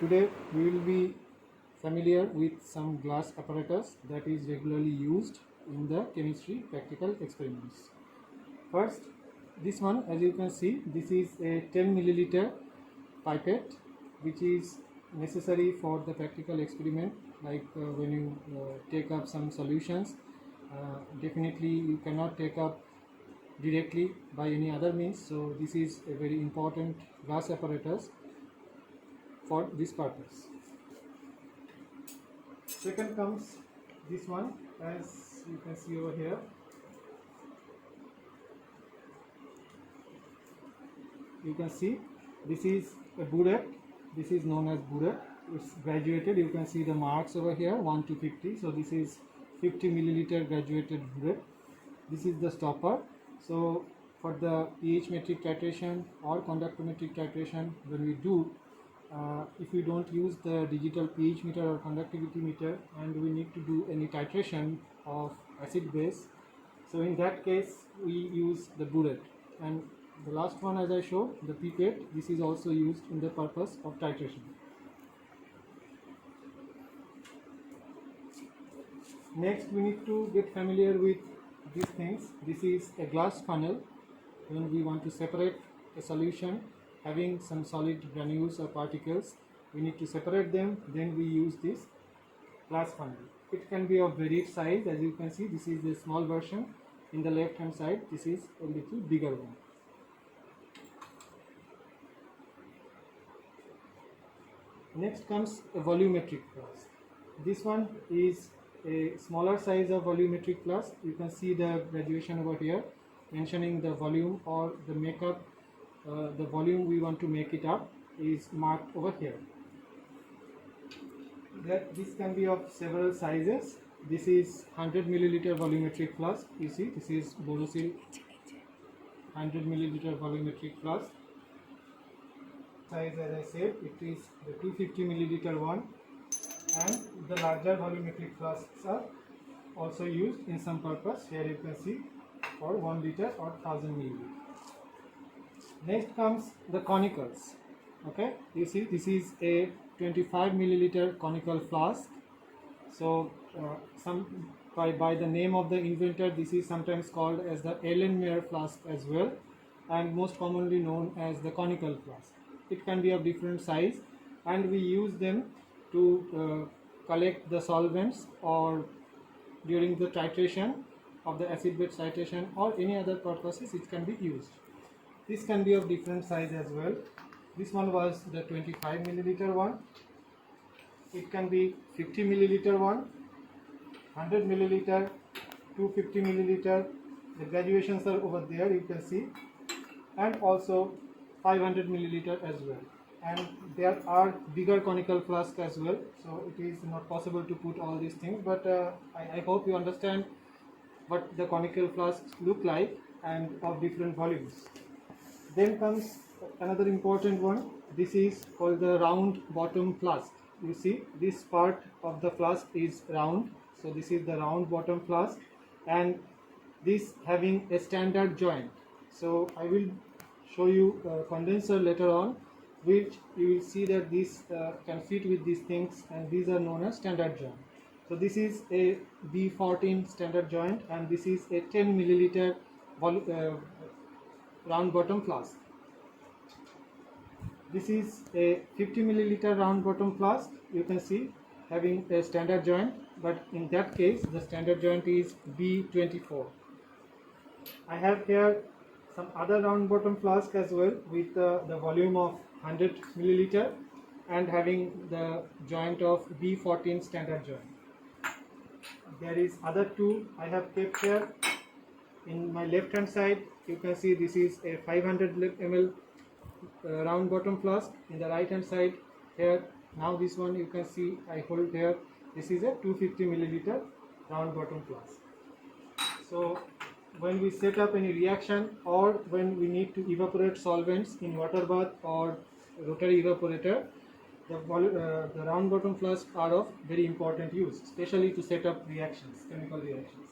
Today we will be familiar with some glass apparatus that is regularly used in the chemistry practical experiments. First, this one, as you can see, this is a 10 milliliter pipette which is necessary for the practical experiment, like when you take up some solutions. Definitely you cannot take up directly by any other means, so this is a very important glass apparatus for this purpose. Second comes this one, as you can see over here. You can see this is a burette. This is known as burette. It's graduated. You can see the marks over here, 1 to 50. So this is 50 milliliter graduated burette. This is the stopper. So for the pH metric titration or conductometric titration, when we do, if we don't use the digital pH meter or conductivity meter and we need to do any titration of acid base, so in that case we use the burette. And the last one, as I showed, the pipette, this is also used in the purpose of titration. Next, we need to get familiar with these things. This is a glass funnel. When we want to separate a solution having some solid granules or particles, we need to separate them, then we use this glass funnel. It can be of varied size. As you can see, this is a small version. In the left hand side, this is a little bigger one. Next comes a volumetric flask. This one is a smaller size of volumetric flask. You can see the graduation over here mentioning the volume or the makeup, the volume we want to make it up is marked over here. This can be of several sizes. This is 100 milliliter volumetric flask. You see, this is Borosil 100 milliliter volumetric flask. Size, as I said, it is the 250 milliliter one, and the larger volumetric flasks are also used in some purpose. Here you can see for 1 liter or 1000 milliliter. Next comes the conicals. Okay, you see this is a 25 milliliter conical flask. So by the name of the inventor, this is sometimes called as the Erlenmeyer flask as well, and most commonly known as the conical flask. It can be of different size, and we use them to collect the solvents or during the titration of the acid base titration or any other purposes it can be used. This can be of different size as well. This one was the 25 milliliter one. It can be 50 milliliter one, 100 milliliter, 250 milliliter. The graduations are over there, you can see, and also 500 milliliter as well. And there are bigger conical flasks as well, so it is not possible to put all these things, but I hope you understand what the conical flasks look like and of different volumes. Then comes another important one. This is called the round bottom flask. You see, this part of the flask is round, so this is the round bottom flask, and this having a standard joint. So I will show you a condenser later on, which you will see that this can fit with these things, and these are known as standard joint. So this is a B14 standard joint, and this is a 10 milliliter round bottom flask. This is a 50 milliliter round bottom flask. You can see having a standard joint, but in that case the standard joint is B24. I have here some other round bottom flask as well with the volume of 100 milliliter and having the joint of B14 standard joint. There is other two I have kept here. In my left hand side, you can see this is a 500 ml round bottom flask. In the right hand side here, now this one you can see I hold here, this is a 250 milliliter round bottom flask. So when we set up any reaction or when we need to evaporate solvents in water bath or rotary evaporator, the round bottom flasks are of very important use, especially to set up reactions, chemical reactions.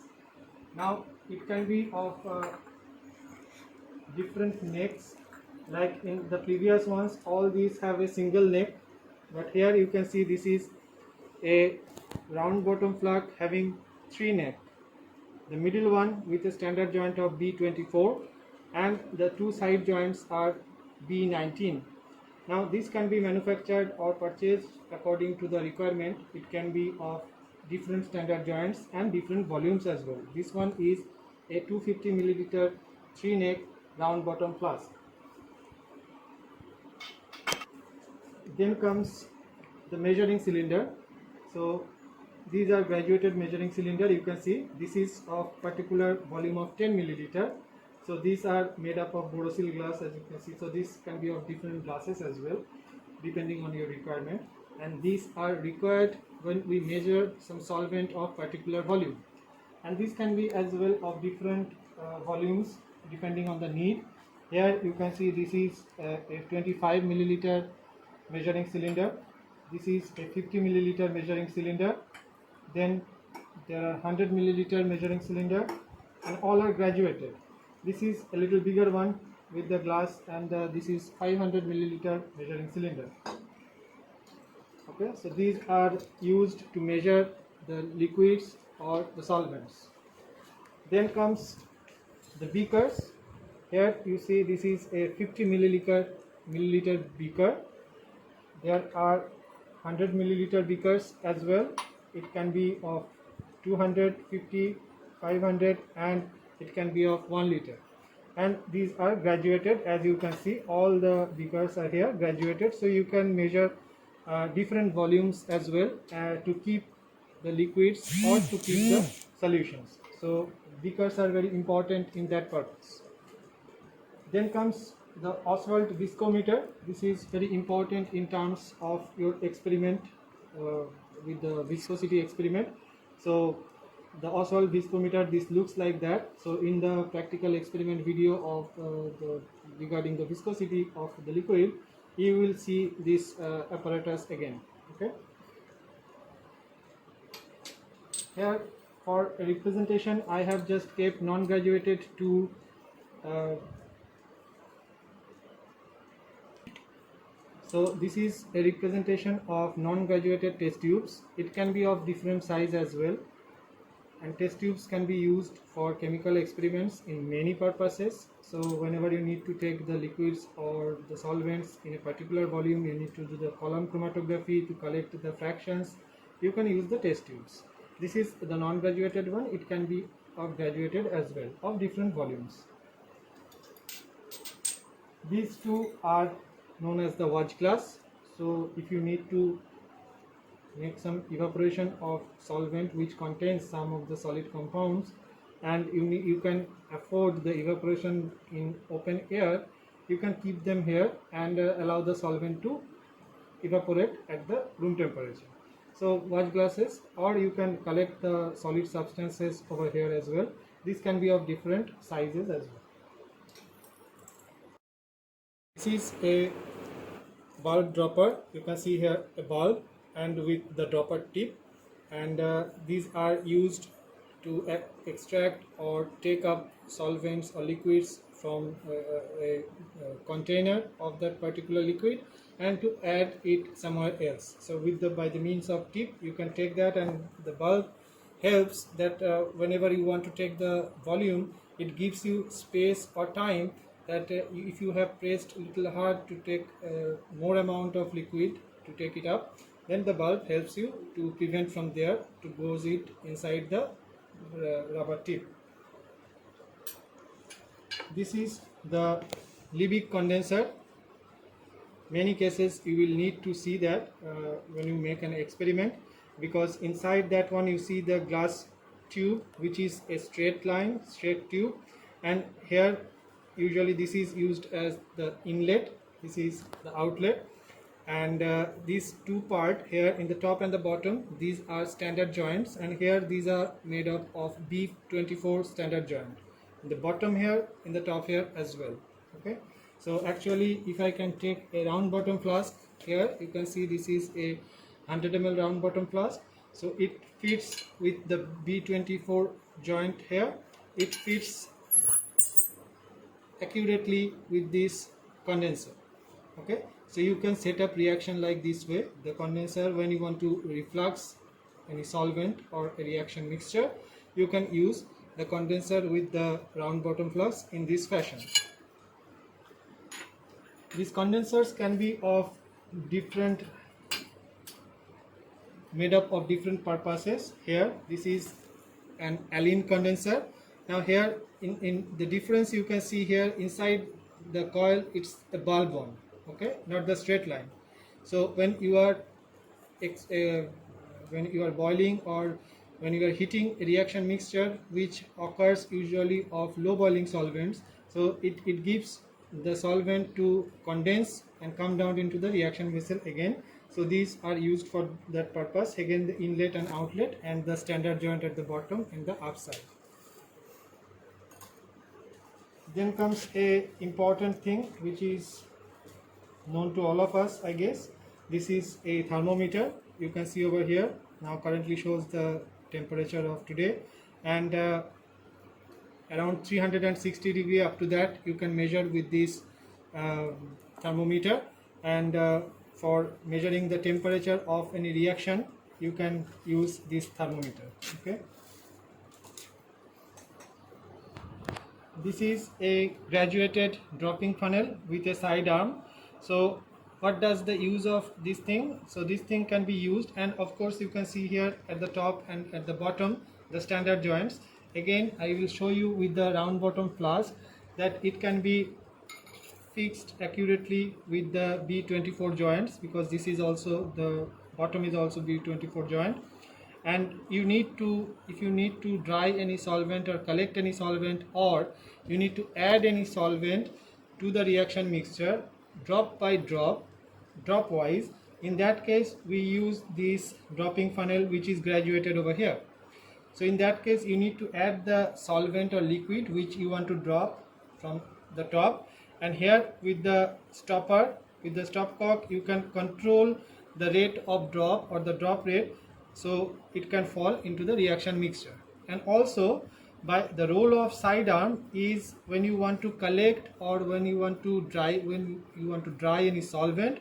Now it can be of different necks, like in the previous ones all these have a single neck, But here you can see this is a round bottom flask having 3 neck. The middle one with a standard joint of B24 and the 2 side joints are B19. Now this can be manufactured or purchased according to the requirement. It can be of different standard joints and different volumes as well. This one is a 250 milliliter 3 neck round bottom flask. Then comes the measuring cylinder. So these are graduated measuring cylinder. You can see this is of particular volume of 10 milliliter. So these are made up of Borosil glass, as you can see. So this can be of different glasses as well, depending on your requirement. And these are required when we measure some solvent of particular volume. And these can be as well of different volumes depending on the need. Here you can see this is a 25 milliliter measuring cylinder. This is a 50 milliliter measuring cylinder. Then there are 100 milliliter measuring cylinder, and all are graduated. This is a little bigger one with the glass, and this is 500 milliliter measuring cylinder. Okay, so these are used to measure the liquids or the solvents. Then comes the beakers. Here you see this is a 50 milliliter beaker. There are 100 milliliter beakers as well. It can be of 250, 500, and it can be of 1 liter. And these are graduated. As you can see, all the beakers are here graduated, so you can measure different volumes as well to keep the liquids or to keep the solutions. So beakers are very important in that purpose. Then comes the Oswald viscometer. This is very important in terms of your experiment with the viscosity experiment. So the Oswald viscometer, this looks like that. So in the practical experiment video of regarding the viscosity of the liquid, you will see this apparatus again. Okay. Here for a representation, I have just kept non-graduated to so this is a representation of non-graduated test tubes. It can be of different size as well, and test tubes can be used for chemical experiments in many purposes. So whenever you need to take the liquids or the solvents in a particular volume, you need to do the column chromatography to collect the fractions, you can use the test tubes. This is the non-graduated one. It can be of graduated as well, of different volumes. These two are known as the watch glass. So if you need to make some evaporation of solvent which contains some of the solid compounds, and you can afford the evaporation in open air, you can keep them here and allow the solvent to evaporate at the room temperature. So watch glasses, or you can collect the solid substances over here as well. These can be of different sizes as well. This is a bulb dropper. You can see here a bulb and with the dropper tip, and these are used to extract or take up solvents or liquids from a container of that particular liquid and to add it somewhere else. So with by the means of tip, you can take that, and the bulb helps that whenever you want to take the volume, it gives you space or time that if you have pressed a little hard to take more amount of liquid to take it up, then the bulb helps you to prevent from there to close it inside the rubber tip. This is the Liebig condenser. Many cases you will need to see that when you make an experiment, because inside that one you see the glass tube which is a straight tube, and here usually this is used as the inlet, this is the outlet, and these two part here in the top and the bottom, these are standard joints, and here these are made up of B24 standard joint in the bottom here, in the top here as well. Okay, so actually if I can take a round bottom flask, here you can see this is a 100 ml round bottom flask, so it fits with the B24 joint here, it fits accurately with this condenser. Okay, So you can set up reaction like this way. The condenser, when you want to reflux any solvent or a reaction mixture, you can use the condenser with the round bottom flask in this fashion. These condensers can be of different, made up of different purposes. Here this is an Allen condenser. Now here in the difference you can see here, inside the coil it's a ball bond, okay, not the straight line. So when you are boiling or when you are heating a reaction mixture which occurs usually of low boiling solvents, so it gives the solvent to condense and come down into the reaction vessel again. So these are used for that purpose. Again, the inlet and outlet and the standard joint at the bottom and the upside. Then comes a important thing which is known to all of us, I guess. This is a thermometer. You can see over here, now currently shows the temperature of today, and around 360 degree up to that you can measure with this thermometer. And for measuring the temperature of any reaction you can use this thermometer, okay. This is a graduated dropping funnel with a side arm. So what does the use of this thing? So this thing can be used, and of course you can see here at the top and at the bottom the standard joints. Again, I will show you with the round bottom flask that it can be fixed accurately with the B24 joints, because this is also, the bottom is also B24 joint. And you need to, if you need to dry any solvent or collect any solvent, or you need to add any solvent to the reaction mixture drop by drop, drop wise, in that case we use this dropping funnel which is graduated over here. So in that case you need to add the solvent or liquid which you want to drop from the top, and here with the stopper, with the stopcock, you can control the rate of drop or the drop rate, so it can fall into the reaction mixture. And also by the role of side arm is when you want to collect or when you want to dry, when you want to dry any solvent,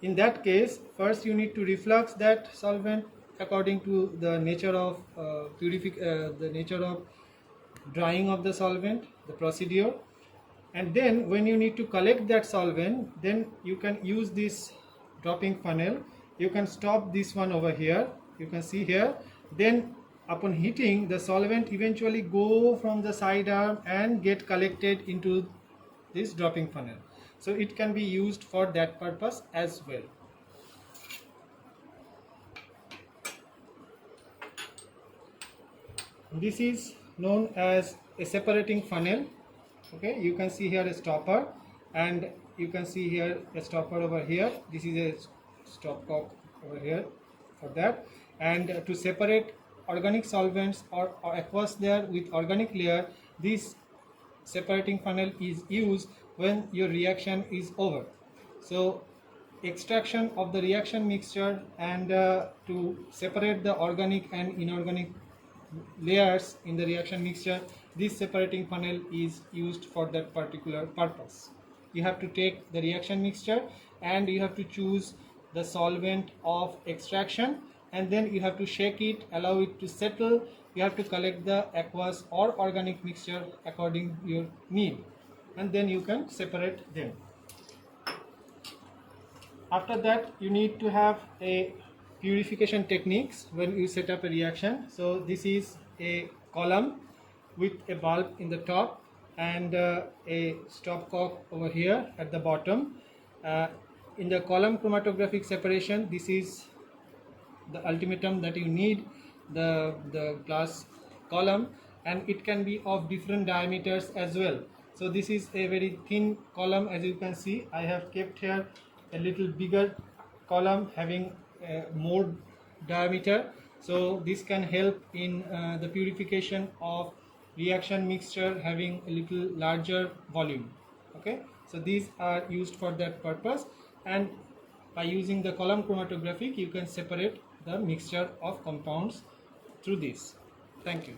in that case first you need to reflux that solvent according to the nature of the nature of drying of the solvent, the procedure. And then when you need to collect that solvent, then you can use this dropping funnel. You can stop this one over here, you can see here. Then upon heating, the solvent eventually go from the side arm and get collected into this dropping funnel. So it can be used for that purpose as well. This is known as a separating funnel. Okay, you can see here a stopper, and you can see here a stopper over here. This is a stopcock over here for that. And to separate organic solvents or aqueous layer with organic layer, this separating funnel is used when your reaction is over. So extraction of the reaction mixture and to separate the organic and inorganic layers in the reaction mixture, this separating funnel is used for that particular purpose. You have to take the reaction mixture and you have to choose the solvent of extraction, and then you have to shake it, allow it to settle. You have to collect the aqueous or organic mixture according to your need, and then you can separate them. After that, you need to have a purification techniques when you set up a reaction. So this is a column with a bulb in the top and a stopcock over here at the bottom. In the column chromatographic separation, this is the ultimatum that you need, the glass column, and it can be of different diameters as well. So this is a very thin column. As you can see, I have kept here a little bigger column having more diameter, so this can help in the purification of reaction mixture having a little larger volume. Okay, so these are used for that purpose, and by using the column chromatographic you can separate the mixture of compounds through this. Thank you.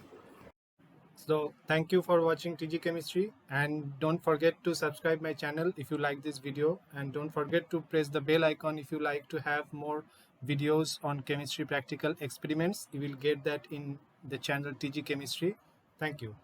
So thank you for watching TG Chemistry, and don't forget to subscribe my channel if you like this video, and don't forget to press the bell icon if you like to have more videos on chemistry practical experiments. You will get that in the channel TG Chemistry. Thank you.